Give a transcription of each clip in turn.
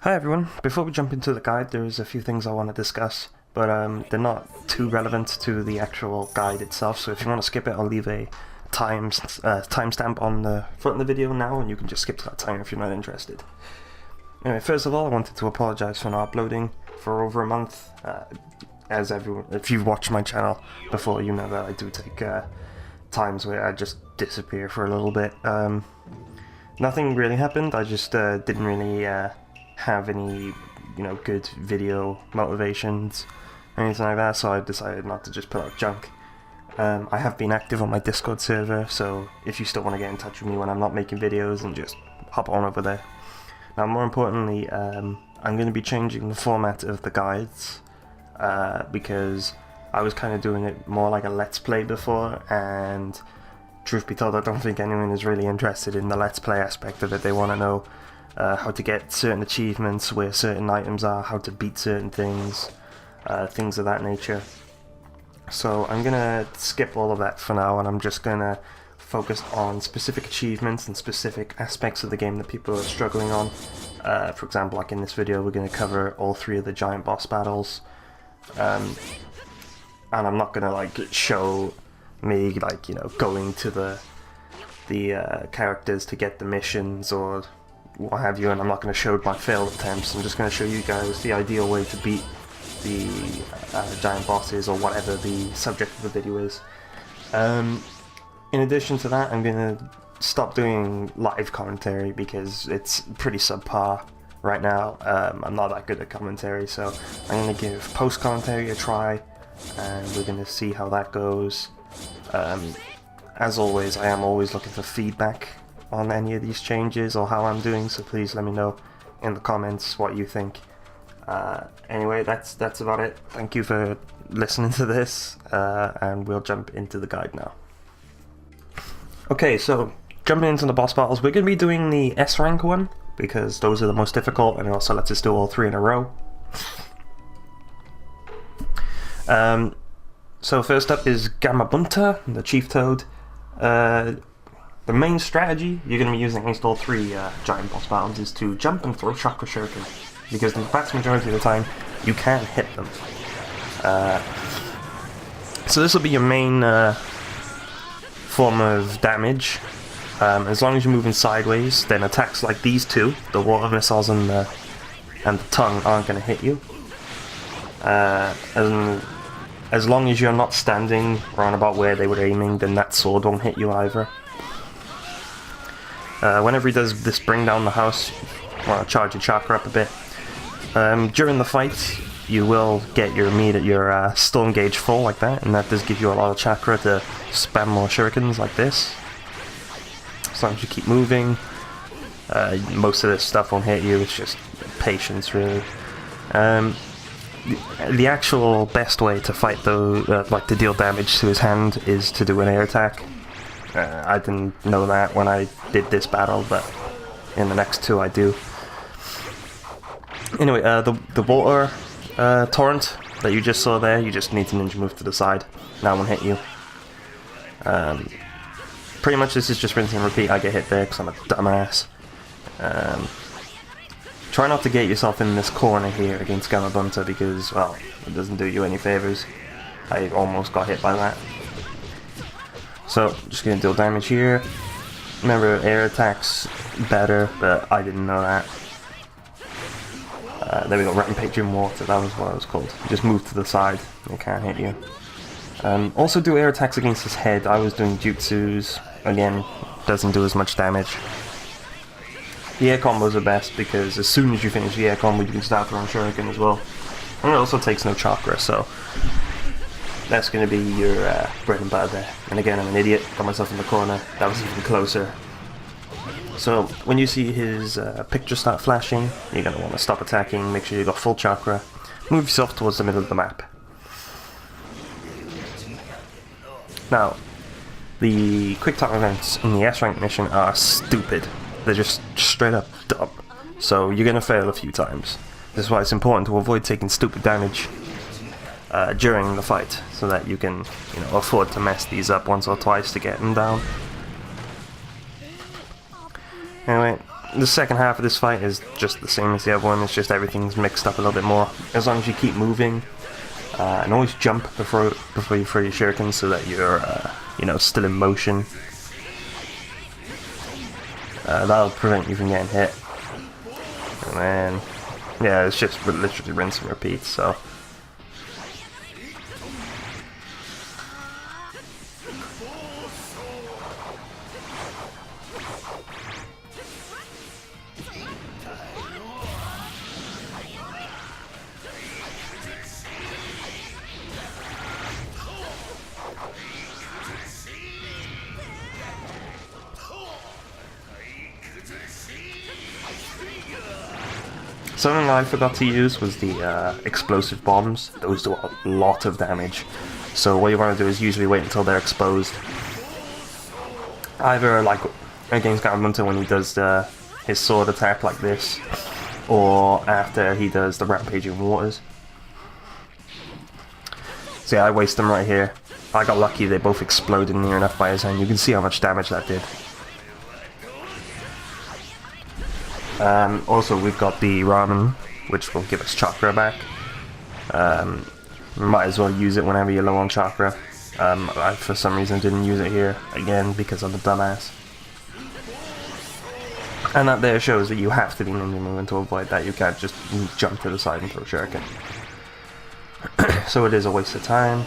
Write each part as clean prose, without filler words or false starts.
Hi everyone, before we jump into the guide there's a few things I want to discuss, but they're not too relevant to the actual guide itself, so if you want to skip it I'll leave a timestamp on the front of the video now and you can just skip to that time if you're not interested. Anyway, first of all I wanted to apologise for not uploading for over a month. As everyone, if you've watched my channel before you know that I do take times where I just disappear for a little bit. Nothing really happened, I just didn't really have any, good video motivations or anything like that, so I decided not to just put out junk. I have been active on my Discord server, so if you still want to get in touch with me when I'm not making videos, then just hop on over there. Now, more importantly, I'm going to be changing the format of the guides, because I was kind of doing it more like a Let's Play before, and truth be told, I don't think anyone is really interested in the Let's Play aspect of it. They want to know how to get certain achievements, where certain items are, how to beat certain things, things of that nature. So I'm gonna skip all of that for now, and I'm just gonna focus on specific achievements and specific aspects of the game that people are struggling on. For example, like in this video, we're gonna cover all 3 of the giant boss battles, and I'm not gonna show me going to the characters to get the missions or what have you, and I'm not going to show my failed attempts. I'm just going to show you guys the ideal way to beat the giant bosses or whatever the subject of the video is. In addition to that, I'm going to stop doing live commentary because it's pretty subpar right now. I'm not that good at commentary, so I'm going to give post commentary a try and we're going to see how that goes. As always, I am always looking for feedback on any of these changes or how I'm doing, so please let me know in the comments what you think. Anyway, that's about it. Thank you for listening to this, and we'll jump into the guide now. Okay, so jumping into the boss battles, we're going to be doing the S rank one because those are the most difficult, and it also lets us do all 3 in a row. So first up is Gamabunta, the Chief Toad. The main strategy you're going to be using against all 3 giant boss battles is to jump and throw Chakra Shuriken, because the vast majority of the time you can hit them. So this will be your main form of damage. As long as you're moving sideways, then attacks like these 2, the water missiles and the tongue, aren't going to hit you. As long as you're not standing around about where they were aiming, then that sword won't hit you either. Whenever he does this bring down the house, well, charge your chakra up a bit. During the fight, you will get your storm gauge full like that, and that does give you a lot of chakra to spam more shurikens like this. As long as you keep moving, most of this stuff won't hit you. It's just patience, really. The actual best way to fight though, to deal damage to his hand, is to do an air attack. I didn't know that when I did this battle, but in the next 2 I do. Anyway, the water torrent that you just saw there, you just need to ninja move to the side. That won't hit you. Pretty much this is just rinse and repeat. I get hit there because I'm a dumbass. Try not to get yourself in this corner here against Gamabunta because, well, it doesn't do you any favors. I almost got hit by that. So, just gonna deal damage here. Remember, air attacks better, but I didn't know that. There we go, Rampaging Water, that was what it was called. You just move to the side, it can't hit you. Also do air attacks against his head. I was doing jutsus. Again, doesn't do as much damage. The air combos are best because as soon as you finish the air combo you can start throwing shuriken as well. And it also takes no chakra, so that's going to be your bread and butter there. And again, I'm an idiot, got myself in the corner, that was even closer. So when you see his picture start flashing, you're going to want to stop attacking, make sure you got full chakra, move yourself towards the middle of the map. Now, the quick time events in the S rank mission are stupid. They're just straight up dumb. So you're going to fail a few times. This is why it's important to avoid taking stupid damage during the fight, so that you can afford to mess these up once or twice to get them down. Anyway, the second half of this fight is just the same as the other one. It's just everything's mixed up a little bit more. As long as you keep moving, and always jump before you throw your shuriken, so that you're you know, still in motion. That'll prevent you from getting hit. And then, yeah, it's just literally rinse and repeat. So. Something I forgot to use was the explosive bombs. Those do a lot of damage. So what you want to do is usually wait until they're exposed. Either like against Garamunda when he does his sword attack like this, or after he does the rampaging waters. So yeah, I waste them right here. I got lucky, they both exploded near enough by his hand. You can see how much damage that did. Also, we've got the ramen, which will give us chakra back. Might as well use it whenever you're low on chakra. I, for some reason, didn't use it here, again, because I'm a dumbass. And that there shows that you have to be ninja moving to avoid that. You can't just jump to the side and throw shuriken. So it is a waste of time.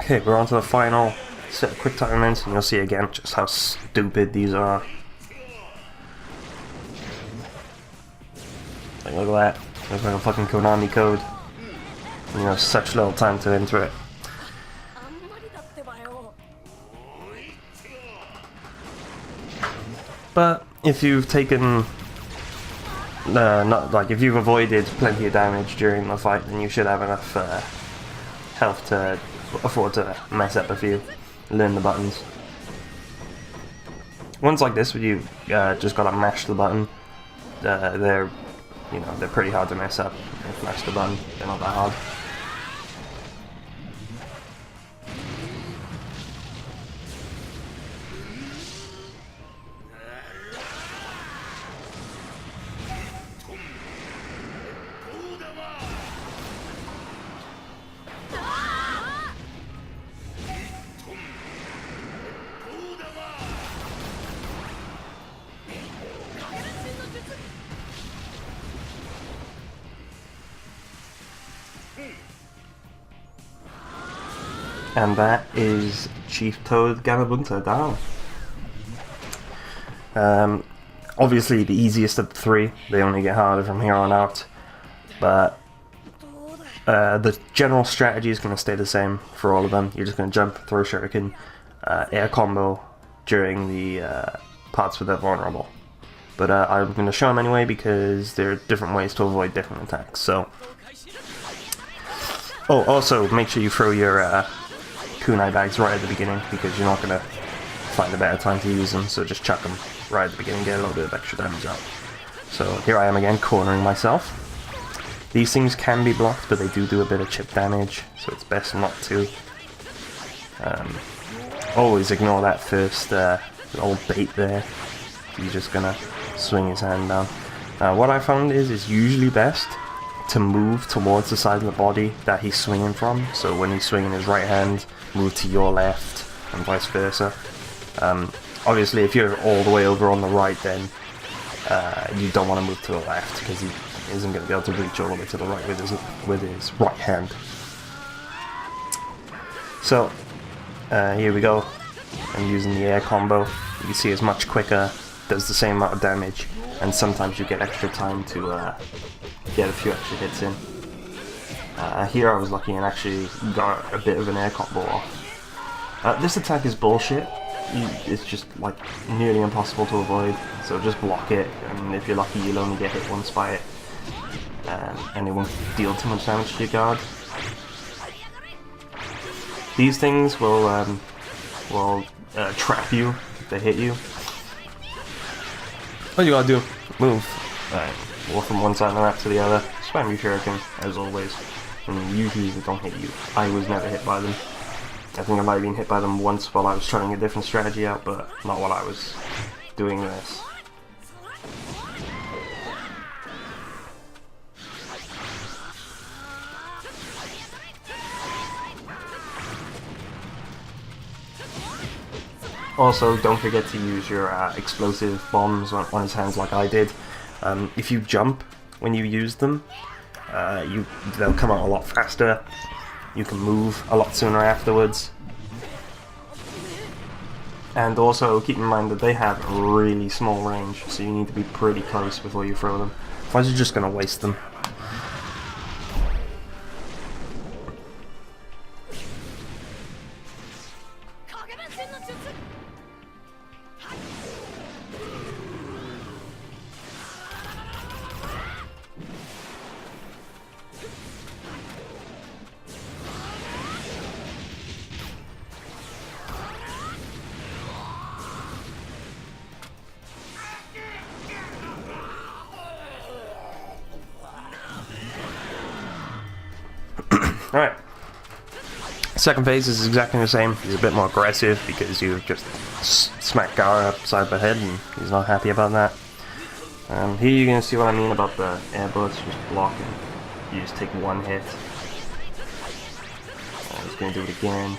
Okay, we're on to the final set of quick time events, and you'll see again just how stupid these are. Like, look at that. Looks like a fucking Konami code. And you have such little time to enter it. But if you've taken if you've avoided plenty of damage during the fight, then you should have enough health to afford to mess up a few. Learn the buttons. Ones like this, where you just gotta mash the button, they're pretty hard to mess up. If you mash the button, they're not that hard. And that is Chief Toad Garamunda down. Obviously the easiest of the three. They only get harder from here on out. But the general strategy is going to stay the same for all of them. You're just going to jump, throw shuriken, air combo during the parts where they're vulnerable. But I'm going to show them anyway because there are different ways to avoid different attacks. So, oh, also make sure you throw your kunai bags right at the beginning, because you're not going to find a better time to use them, so just chuck them right at the beginning, get a little bit of extra damage out. So here I am again, cornering myself. These things can be blocked, but they do a bit of chip damage, so it's best not to. Always ignore that first old bait there. He's just going to swing his hand down. What I found is it's usually best to move towards the side of the body that he's swinging from. So when he's swinging his right hand, move to your left, and vice versa. Obviously, if you're all the way over on the right, then you don't want to move to the left, because he isn't going to be able to reach all the way to the right with his right hand. So here we go. I'm using the air combo. You can see it's much quicker, does the same amount of damage, and sometimes you get extra time to get a few extra hits in. Here I was lucky and actually got a bit of an air combo off. This attack is bullshit. It's just like nearly impossible to avoid, so just block it, and if you're lucky you'll only get hit once by it, and it won't deal too much damage to your guard. These things will trap you if they hit you. All you gotta do, move. Walk from one side of the map to the other. Spam your shuriken, as always. And usually they don't hit you. I was never hit by them. I think I might have been hit by them once while I was trying a different strategy out, but not while I was doing this. Also, don't forget to use your explosive bombs on his hands like I did. If you jump when you use them, they'll come out a lot faster. You can move a lot sooner afterwards. And also keep in mind that they have a really small range, so you need to be pretty close before you throw them. Otherwise you're just going to waste them. Alright. Second phase is exactly the same. He's a bit more aggressive because you just smack Gara upside the head and he's not happy about that. Here you're going to see what I mean about the air bullets just blocking. You just take one hit. He's going to do it again.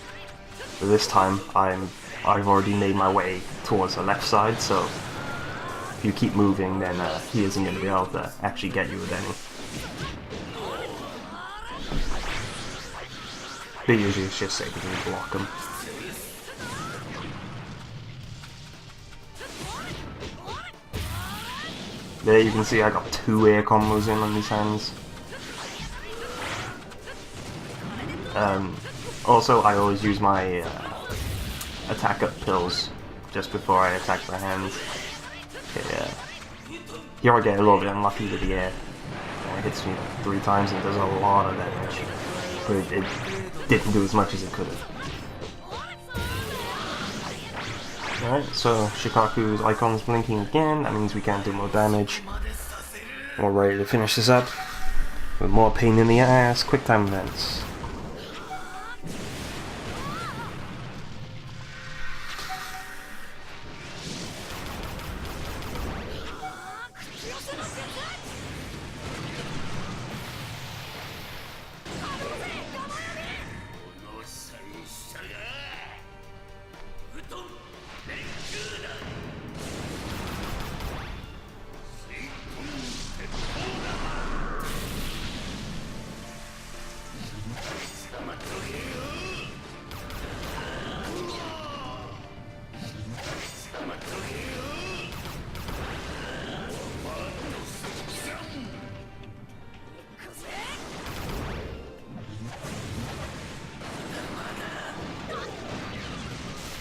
But this time I've already made my way towards the left side, so if you keep moving then he isn't going to be able to actually get you with any. But usually it's just safe to block them. There you can see I got 2 air combos in on these hands. Also, I always use my attack up pills just before I attack the hands. Okay, here I get a little bit unlucky with the air. It hits me like 3 times and does a lot of damage. But it didn't do as much as it could have. Alright, so Shikaku's icon's blinking again. That means we can't do more damage. We're ready to finish this up with more pain in the ass, quick time events.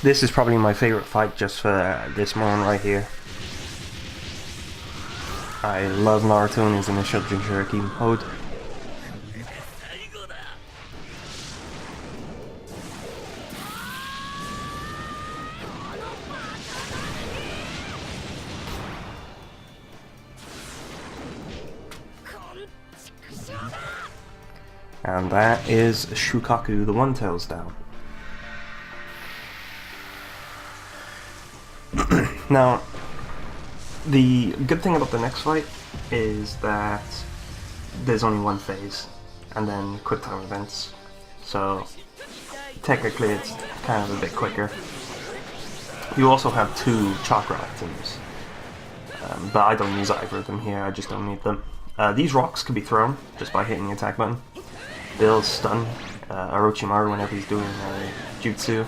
This is probably my favorite fight just for this moment right here. I love Naruto in his initial Jinchuriki mode. And that is Shukaku the One Tails down. Now, the good thing about the next fight is that there's only one phase, and then quick time events, so technically it's kind of a bit quicker. You also have 2 chakra items, but I don't use either of them here, I just don't need them. These rocks can be thrown just by hitting the attack button. They'll stun Orochimaru whenever he's doing jutsu,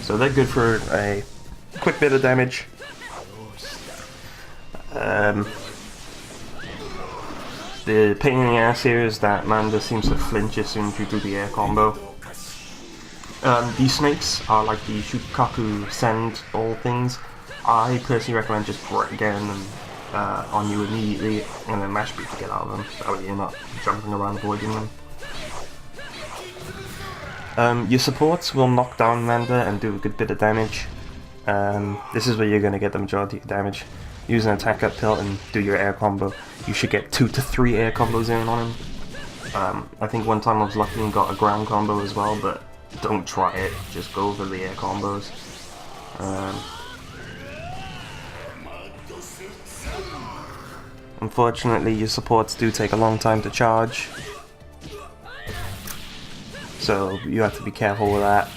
so they're good for a quick bit of damage. The pain in the ass here is that Manda seems to flinch as soon as you do the air combo. These snakes are like the Shukaku sand ball things. I personally recommend just getting them on you immediately and then mash beat to get out of them. That way you're not jumping around avoiding them. Your supports will knock down Randa and do a good bit of damage. This is where you're going to get the majority of damage. Use an attack up pill and do your air combo. You should get 2 to 3 air combos in on him. I think one time I was lucky and got a ground combo as well, but don't try it, just go for the air combos. Unfortunately, your supports do take a long time to charge, so you have to be careful with that.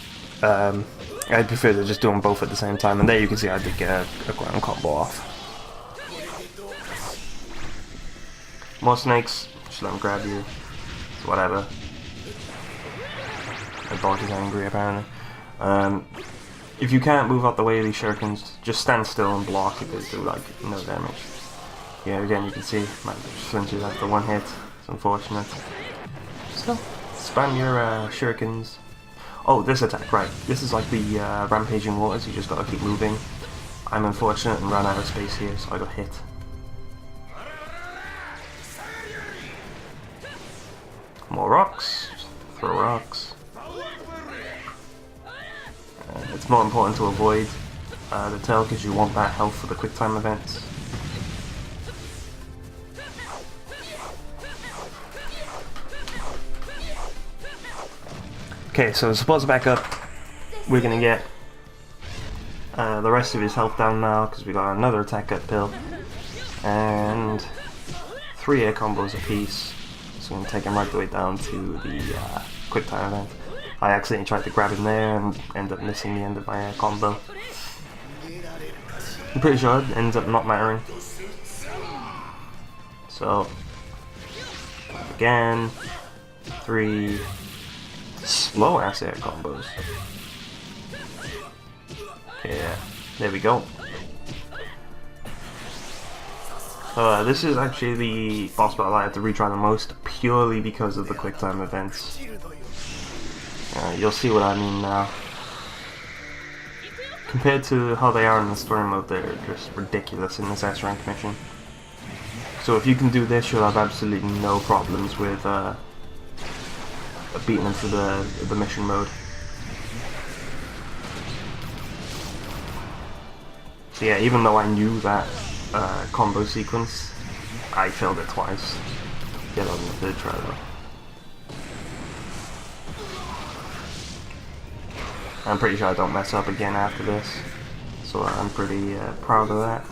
I prefer to just do them both at the same time, and there you can see I did get a ground combo off. More snakes, just let them grab you, it's whatever. The dog is angry apparently. If you can't move out the way of these shurikens, just stand still and block if they do like no damage. Yeah, again you can see, man, just flinches after one hit, it's unfortunate. Still, spam your shurikens. Oh, this attack, right, this is like the rampaging waters, you just gotta keep moving. I'm unfortunate and ran out of space here, so I got hit. More rocks, throw rocks. It's more important to avoid the tail because you want that health for the quick time events. Okay, so supports back up. We're gonna get the rest of his health down now because we got another attack up pill and 3 air combos apiece. So I'm gonna take him right the way down to the quick time event. I accidentally tried to grab him there and ended up missing the end of my air combo. I'm pretty sure it ends up not mattering. So again, 3 slow ass air combos. Yeah, there we go. This is actually the boss battle I have to retry the most, purely because of the quick time events. You'll see what I mean now. Compared to how they are in the story mode, they're just ridiculous in this S rank mission. So if you can do this, you'll have absolutely no problems with beating them through the mission mode. So yeah, even though I knew that combo sequence, I failed it twice. Get on the third try though. I'm pretty sure I don't mess up again after this, so I'm pretty proud of that.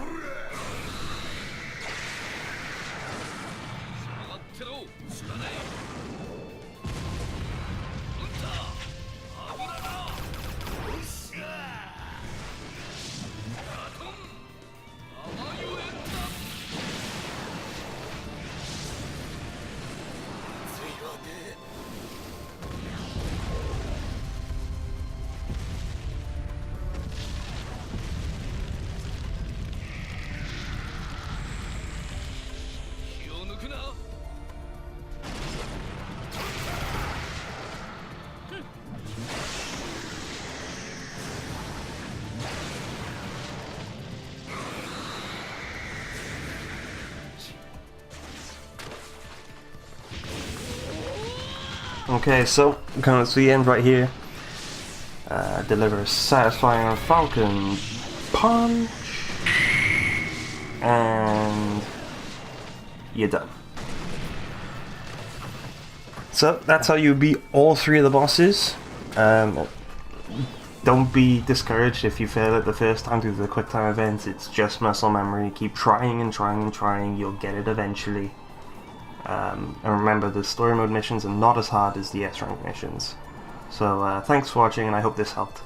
Okay, so coming to the end right here. Deliver a satisfying Falcon Punch, and you're done. So that's how you beat all 3 of the bosses. Don't be discouraged if you fail it the first time through the quick time events. It's just muscle memory. Keep trying and trying and trying. You'll get it eventually. And remember, the story mode missions are not as hard as the S rank missions. So thanks for watching, and I hope this helped.